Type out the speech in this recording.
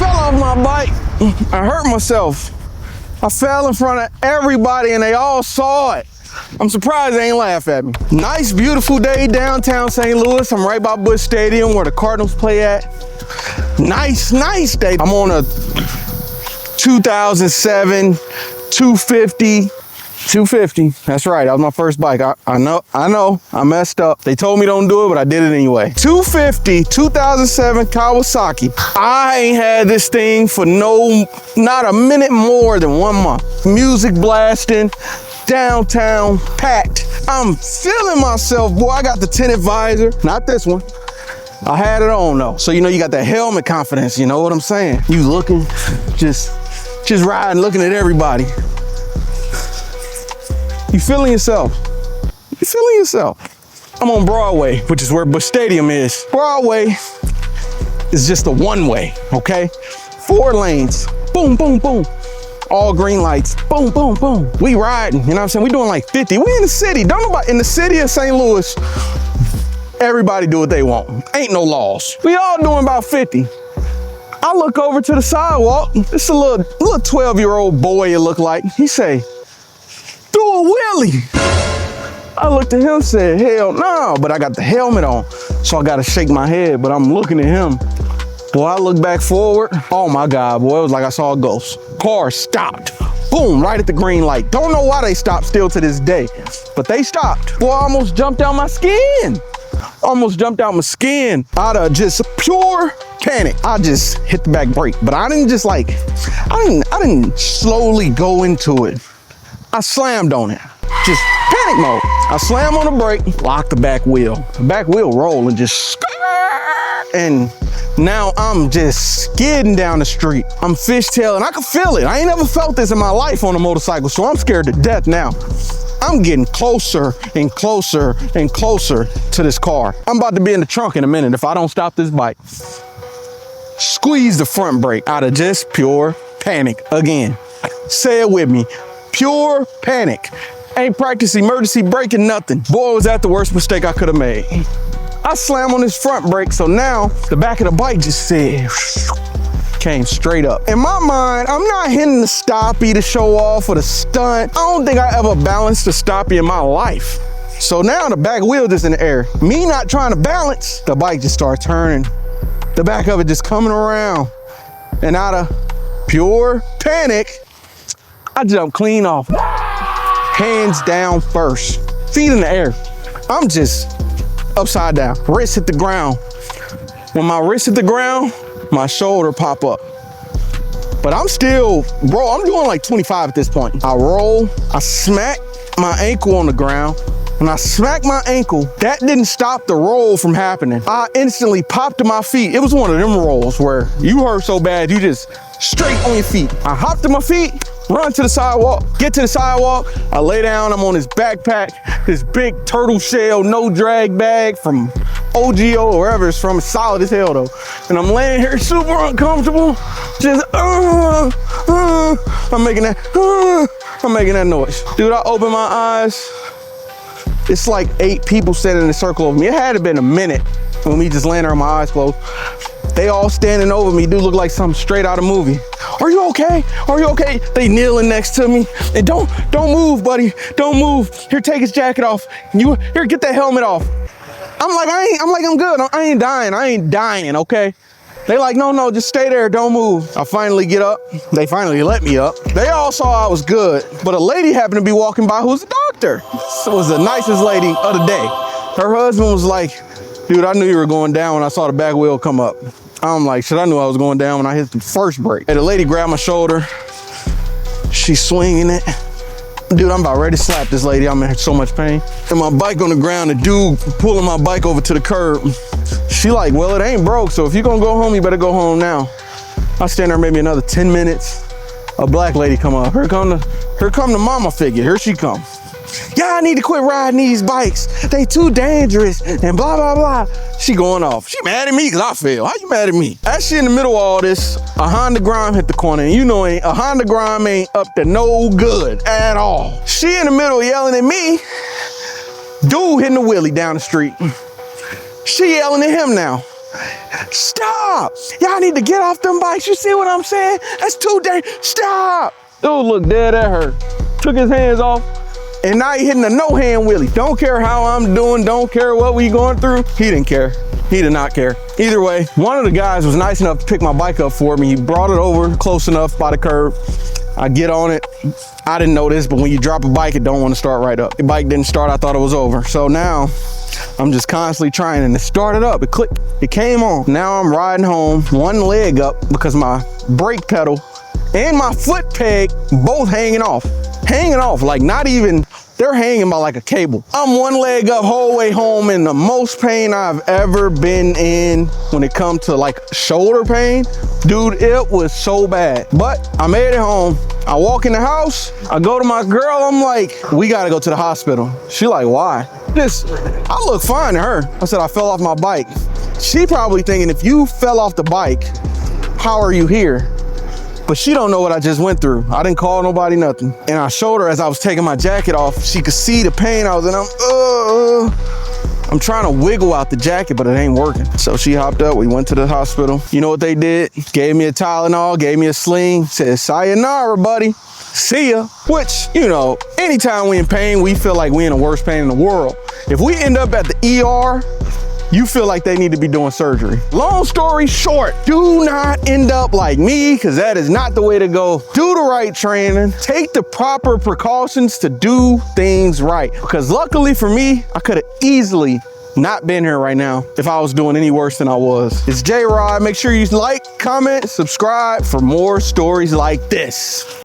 fell off my bike. I hurt myself. I fell in front of everybody and they all saw it. I'm surprised they ain't laugh at me. Nice, beautiful day downtown St. Louis. I'm right by Busch Stadium where the Cardinals play at. Nice day. I'm on a 2007 250. That's right. That was my first bike. I know. I messed up. They told me don't do it, but I did it anyway. 250, 2007 Kawasaki. I ain't had this thing for not a minute more than 1 month. Music blasting, downtown packed. I'm feeling myself, boy. I got the tinted visor, not this one. I had it on though. So, you know, you got that helmet confidence. You know what I'm saying? You looking, just riding, looking at everybody. You feeling yourself. You feeling yourself. I'm on Broadway, which is where Busch Stadium is. Broadway is just a one-way, okay? 4 lanes, boom, boom, boom. All green lights, boom, boom, boom. We riding, you know what I'm saying? We doing like 50. We in the city. Don't nobody, in the city of St. Louis, everybody do what they want. Ain't no laws. We all doing about 50. I look over to the sidewalk. It's a little 12-year-old boy it look like. He say, "Do a wheelie." I looked at him and said, "Hell no," but I got the helmet on, so I gotta shake my head, but I'm looking at him. Boy, I look back forward. Oh my God, boy, it was like I saw a ghost. Car stopped. Boom, right at the green light. Don't know why they stopped still to this day, but they stopped. Boy, I almost jumped out my skin. Almost jumped out my skin out of just pure panic. I just hit the back brake, but I didn't just like, I didn't slowly go into it. I slammed on it, just panic mode. I slam on the brake, lock the back wheel. The back wheel roll and just, and now I'm just skidding down the street. I'm fishtailing, I can feel it. I ain't never felt this in my life on a motorcycle, so I'm scared to death now. I'm getting closer and closer and closer to this car. I'm about to be in the trunk in a minute if I don't stop this bike. Squeeze the front brake out of just pure panic again. Say it with me. Pure panic. Ain't practice emergency braking, nothing. Boy, was that the worst mistake I could have made. I slam on this front brake, so now the back of the bike just said, came straight up. In my mind, I'm not hitting the stoppie to show off or the stunt. I don't think I ever balanced the stoppie in my life. So now the back wheel just in the air. Me not trying to balance, the bike just started turning. The back of it just coming around. And out of pure panic, I jumped clean off. Hands down first. Feet in the air. I'm just upside down. Wrist hit the ground. When my wrist hit the ground, my shoulder pop up. But I'm still, bro, I'm doing like 25 at this point. I roll, I smack my ankle on the ground. When I smacked my ankle, that didn't stop the roll from happening. I instantly popped to my feet. It was one of them rolls where you hurt so bad, you just straight on your feet. I hopped to my feet, run to the sidewalk, get to the sidewalk. I lay down, I'm on this backpack, this big turtle shell, no drag bag from OGO or wherever it's from. It's solid as hell though. And I'm laying here super uncomfortable, just I'm making that noise. Dude, I open my eyes. It's like 8 people standing in a circle over me. It had to been a minute when me just laying there with my eyes closed. They all standing over me. Dude, look like something straight out of a movie. Are you okay? Are you okay? They kneeling next to me. And don't move, buddy. Don't move. Here, take his jacket off. Here, get that helmet off. I'm good. I ain't dying. I ain't dying, okay? They like, no, just stay there, don't move. I finally get up. They finally let me up. They all saw I was good, but a lady happened to be walking by who's a doctor. This was the nicest lady of the day. Her husband was like, "Dude, I knew you were going down when I saw the back wheel come up." I'm like, shit, I knew I was going down when I hit the first brake. And the lady grabbed my shoulder. She's swinging it. Dude, I'm about ready to slap this lady. I'm in so much pain. And my bike on the ground, the dude pulling my bike over to the curb. She like, "Well, it ain't broke, so if you're gonna go home, you better go home now." I stand there maybe another 10 minutes. A black lady come up. Here come the mama figure. Here she come. "Yeah, I need to quit riding these bikes. They too dangerous and blah, blah, blah." She going off. She mad at me because I failed. How you mad at me? As she in the middle of all this, a Honda Grom hit the corner. And you know a Honda Grom ain't up to no good at all. She in the middle yelling at me. Dude hitting the wheelie down the street. She yelling at him now. Stop. Y'all need to get off them bikes. You see what I'm saying? That's too dangerous. Stop. Dude looked dead at her. Took his hands off. And now he hitting a no-hand wheelie. Don't care how I'm doing. Don't care what we going through. He didn't care. He did not care. Either way, one of the guys was nice enough to pick my bike up for me. He brought it over close enough by the curb. I get on it. I didn't know this, but when you drop a bike, it don't want to start right up. The bike didn't start. I thought it was over. So now I'm just constantly trying, and it started up. It clicked. It came on. Now I'm riding home, one leg up because my brake pedal and my foot peg both hanging off. Hanging off, like not even, they're hanging by like a cable. I'm one leg up whole way home in the most pain I've ever been in when it comes to like shoulder pain. Dude, it was so bad. But I made it home. I walk in the house, I go to my girl, I'm like, we gotta go to the hospital. She like, why? I look fine to her. I said, I fell off my bike. She probably thinking, if you fell off the bike, how are you here? But she don't know what I just went through. I didn't call nobody, nothing. And I showed her as I was taking my jacket off, she could see the pain I was in. I'm trying to wiggle out the jacket, but it ain't working. So she hopped up, we went to the hospital. You know what they did? Gave me a Tylenol, gave me a sling, said, sayonara, buddy. See ya. Which, you know, anytime we in pain, we feel like we in the worst pain in the world. If we end up at the ER, you feel like they need to be doing surgery. Long story short, do not end up like me, because that is not the way to go. Do the right training, take the proper precautions to do things right. Because luckily for me, I could have easily not been here right now if I was doing any worse than I was. It's J-Rod. Make sure you like, comment, subscribe for more stories like this.